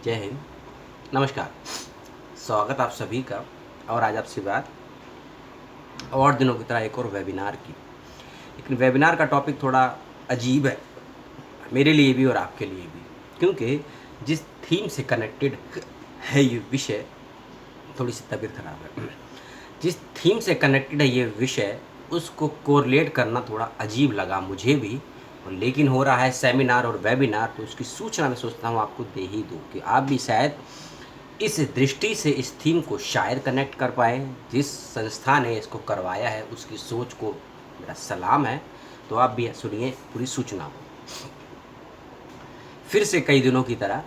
जय हिंद। नमस्कार। स्वागत आप सभी का। और आज आपसे बात और दिनों की तरह एक और वेबिनार की। लेकिन वेबिनार का टॉपिक थोड़ा अजीब है, मेरे लिए भी और आपके लिए भी, क्योंकि जिस थीम से कनेक्टेड है ये विषय, थोड़ी सी तबीयत खराब है, जिस थीम से कनेक्टेड है ये विषय उसको कोरिलेट करना थोड़ा अजीब लगा मुझे भी। और लेकिन हो रहा है सेमिनार और वेबिनार, तो उसकी सूचना मैं सोचता हूँ आपको दे ही दूँ कि आप भी शायद इस दृष्टि से इस थीम को शायद कनेक्ट कर पाए। जिस संस्था ने इसको करवाया है उसकी सोच को मेरा सलाम है। तो आप भी सुनिए पूरी सूचना को। फिर से कई दिनों की तरह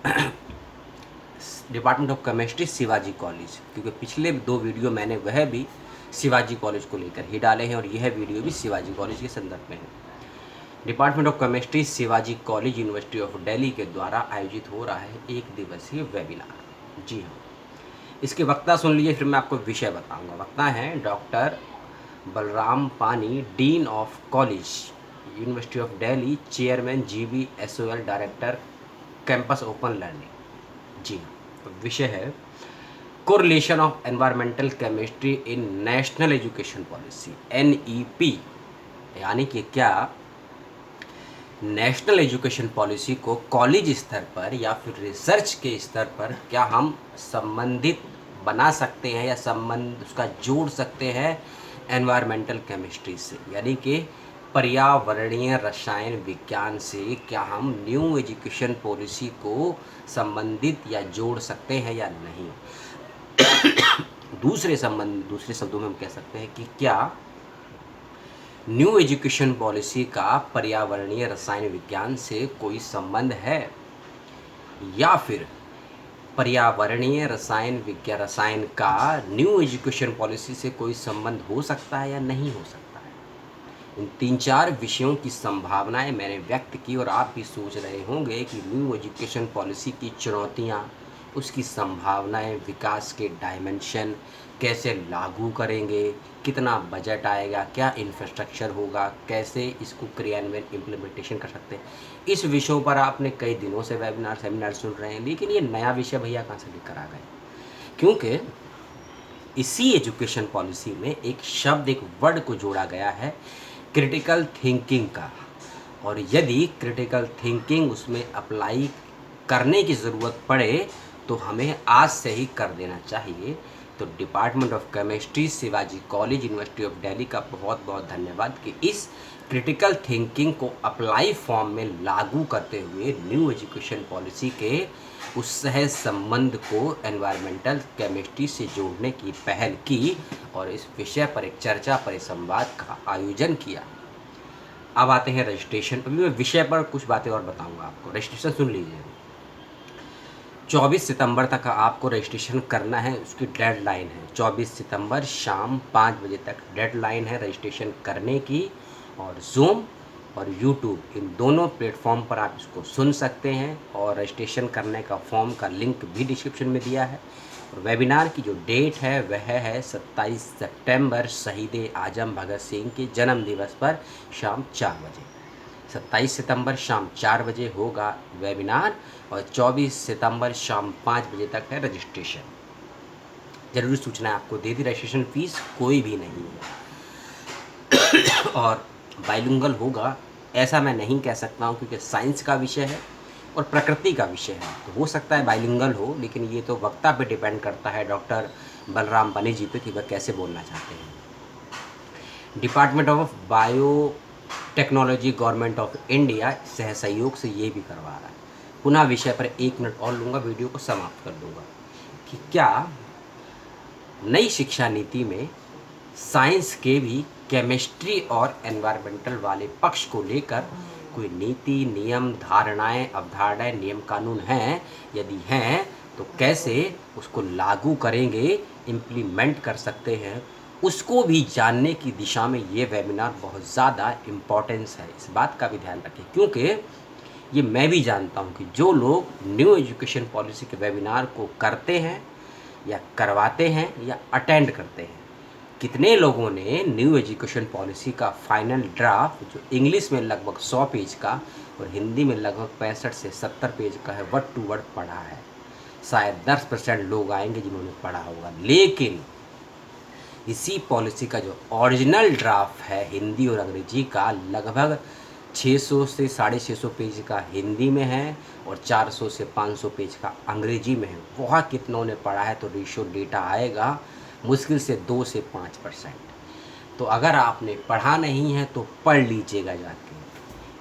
department of chemistry Shivaji college, क्योंकि पिछले 2 वीडियो मैंने वह भी शिवाजी कॉलेज को लेकर ही डाले हैं और यह वीडियो भी शिवाजी कॉलेज के संदर्भ में है। Department of chemistry Shivaji college university of Delhi के द्वारा आयोजित हो रहा है 1 दिवसीय वेबिनार। जी हाँ, इसके वक्ता सुन लीजिए, फिर मैं आपको विषय बताऊंगा। वक्ता हैं doctor Balram Pani, dean of college university of Delhi, chairman GB SOL, director campus open learning. जी हाँ, तो विषय है correlation of environmental chemistry in national education policy, NEP. यानी कि क्या नेशनल एजुकेशन पॉलिसी को कॉलेज स्तर पर या फिर रिसर्च के स्तर पर क्या हम संबंधित बना सकते हैं या संबंध उसका जोड़ सकते हैं एनवायरमेंटल केमिस्ट्री से, यानी कि पर्यावरणीय रसायन विज्ञान से क्या हम न्यू एजुकेशन पॉलिसी को संबंधित या जोड़ सकते हैं या नहीं। दूसरे शब्दों में हम कह सकते हैं कि क्या न्यू एजुकेशन पॉलिसी का पर्यावरणीय रसायन विज्ञान से कोई संबंध है, या फिर पर्यावरणीय रसायन का न्यू एजुकेशन पॉलिसी से कोई संबंध हो सकता है या नहीं हो सकता है। इन 3-4 विषयों की संभावनाएं मैंने व्यक्त की और आप भी सोच रहे होंगे कि न्यू एजुकेशन पॉलिसी की चुनौतियां, उसकी संभावनाएं, विकास के डायमेंशन, कैसे लागू करेंगे, कितना बजट आएगा, क्या इंफ्रास्ट्रक्चर होगा, कैसे इसको क्रियान्वयन इम्प्लीमेंटेशन कर सकते हैं। इस विषयों पर आपने कई दिनों से वेबिनार सेमिनार सुन रहे हैं, लेकिन ये नया विषय भैया कहाँ से लेकर आ गए? क्योंकि इसी एजुकेशन पॉलिसी में एक शब्द, एक वर्ड को जोड़ा गया है क्रिटिकल थिंकिंग का। और यदि क्रिटिकल थिंकिंग उसमें अप्लाई करने की ज़रूरत पड़े तो हमें आज से ही कर देना चाहिए। तो department of chemistry Shivaji college university of Delhi का बहुत बहुत धन्यवाद कि इस क्रिटिकल थिंकिंग को अप्लाई फॉर्म में लागू करते हुए न्यू एजुकेशन पॉलिसी के उस सह संबंध को एनवायरमेंटल केमिस्ट्री से जोड़ने की पहल की और इस विषय पर एक चर्चा परिसंवाद का आयोजन किया। अब आते हैं रजिस्ट्रेशन। अभी मैं विषय पर कुछ बातें और बताऊंगा आपको। रजिस्ट्रेशन सुन लीजिए। 24 सितंबर तक आपको रजिस्ट्रेशन करना है, उसकी डेडलाइन है 24 सितंबर शाम 5 बजे तक डेडलाइन है रजिस्ट्रेशन करने की। और जूम और यूट्यूब इन दोनों प्लेटफॉर्म पर आप इसको सुन सकते हैं और रजिस्ट्रेशन करने का फॉर्म का लिंक भी डिस्क्रिप्शन में दिया है। और वेबिनार की जो डेट है वह है 27 सितंबर, शहीद आजम भगत सिंह के जन्म दिवस पर शाम 4 बजे। 27 सितंबर शाम 4 बजे होगा वेबिनार और 24 सितंबर शाम 5 बजे तक है रजिस्ट्रेशन। जरूरी सूचना आपको दे दी, रजिस्ट्रेशन फीस कोई भी नहीं है। और बाइलिंगुअल होगा ऐसा मैं नहीं कह सकता हूँ, क्योंकि साइंस का विषय है और प्रकृति का विषय है, तो हो सकता है बाइलिंगुअल हो, लेकिन ये तो वक्ता पे डिपेंड करता है डॉक्टर बलराम पानी जी पे कि वह कैसे बोलना चाहते हैं। Department of bio technology government of India सह सहयोग से ये भी करवा रहा है। पुनः विषय पर 1 मिनट और लूँगा, वीडियो को समाप्त कर दूँगा कि क्या नई शिक्षा नीति में साइंस के भी केमिस्ट्री और एनवायरमेंटल वाले पक्ष को लेकर कोई नीति, नियम, धारणाएं, अवधारणाएं, नियम कानून हैं? यदि हैं तो कैसे उसको लागू करेंगे, इम्प्लीमेंट कर सकते हैं, उसको भी जानने की दिशा में ये वेबिनार बहुत ज़्यादा इम्पोर्टेंस है। इस बात का भी ध्यान रखें, क्योंकि ये मैं भी जानता हूँ कि जो लोग न्यू एजुकेशन पॉलिसी के वेबिनार को करते हैं या करवाते हैं या अटेंड करते हैं, कितने लोगों ने न्यू एजुकेशन पॉलिसी का फाइनल ड्राफ्ट, जो इंग्लिश में लगभग 100 पेज का और हिंदी में लगभग 65 से 70 पेज का है, वर्ड टू वर्ड पढ़ा है। शायद 10% लोग आएंगे जिन्होंने पढ़ा होगा। लेकिन इसी पॉलिसी का जो ओरिजिनल ड्राफ्ट है हिंदी और अंग्रेजी का, लगभग 600 से 650 पेज का हिंदी में है और 400 से 500 पेज का अंग्रेजी में है। वह कितनों ने पढ़ा है, तो रेशियो डेटा आएगा मुश्किल से 2 से 5%। तो अगर आपने पढ़ा नहीं है तो पढ़ लीजिएगा, जाके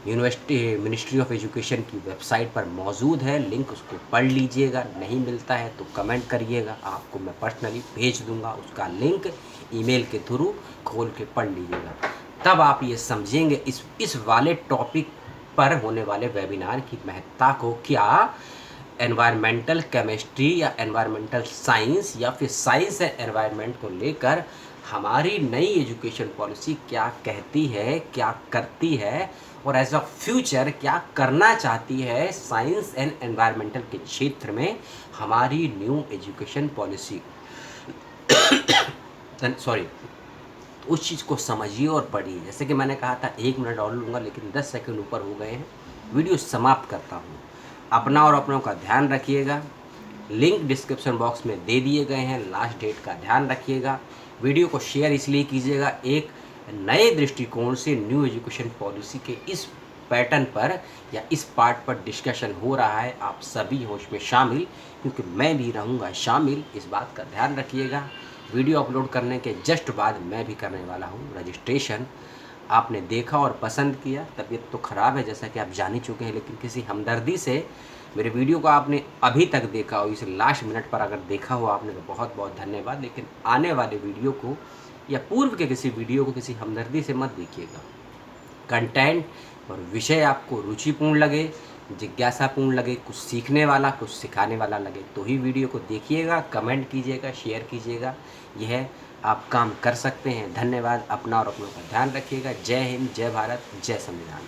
यूनिवर्सिटी मिनिस्ट्री ऑफ एजुकेशन की वेबसाइट पर मौजूद है लिंक, उसको पढ़ लीजिएगा। नहीं मिलता है तो कमेंट करिएगा, आपको मैं पर्सनली भेज दूंगा उसका लिंक, ईमेल के थ्रू खोल के पढ़ लीजिएगा। तब आप ये समझेंगे इस वाले टॉपिक पर होने वाले वेबिनार की महत्ता को। क्या एनवायरमेंटल केमिस्ट्री या एनवायरमेंटल साइंस या फिर साइंस एंड एनवायरनमेंट को लेकर हमारी नई एजुकेशन पॉलिसी क्या कहती है, क्या करती है, और एज अ फ्यूचर क्या करना चाहती है साइंस एंड एनवायरमेंटल के क्षेत्र में हमारी न्यू एजुकेशन पॉलिसी। सॉरी, उस चीज़ को समझिए और पढ़िए। जैसे कि मैंने कहा था 1 मिनट और लूँगा, लेकिन 10 सेकंड ऊपर हो गए हैं। वीडियो समाप्त करता हूँ। अपना और अपनों का ध्यान रखिएगा। लिंक डिस्क्रिप्शन बॉक्स में दे दिए गए हैं, लास्ट डेट का ध्यान रखिएगा। वीडियो को शेयर इसलिए कीजिएगा, एक नए दृष्टिकोण से न्यू एजुकेशन पॉलिसी के इस पैटर्न पर या इस पार्ट पर डिस्कशन हो रहा है। आप सभी हो उसमें शामिल, क्योंकि मैं भी रहूँगा शामिल, इस बात का ध्यान रखिएगा। वीडियो अपलोड करने के जस्ट बाद मैं भी करने वाला हूँ रजिस्ट्रेशन। आपने देखा और पसंद किया, तबीयत तो ख़राब है जैसा कि आप जान ही चुके हैं, लेकिन किसी हमदर्दी से मेरे वीडियो को आपने अभी तक देखा हो, इस लास्ट मिनट पर अगर देखा हो आपने, तो बहुत बहुत धन्यवाद। लेकिन आने वाले वीडियो को या पूर्व के किसी वीडियो को किसी हमदर्दी से मत देखिएगा। कंटेंट और विषय आपको रुचिपूर्ण लगे, जिज्ञासापूर्ण लगे, कुछ सीखने वाला, कुछ सिखाने वाला लगे, तो ही वीडियो को देखिएगा, कमेंट कीजिएगा, शेयर कीजिएगा। यह आप काम कर सकते हैं। धन्यवाद। अपना और अपनों का ध्यान रखिएगा। जय हिंद, जय भारत, जय संविधान।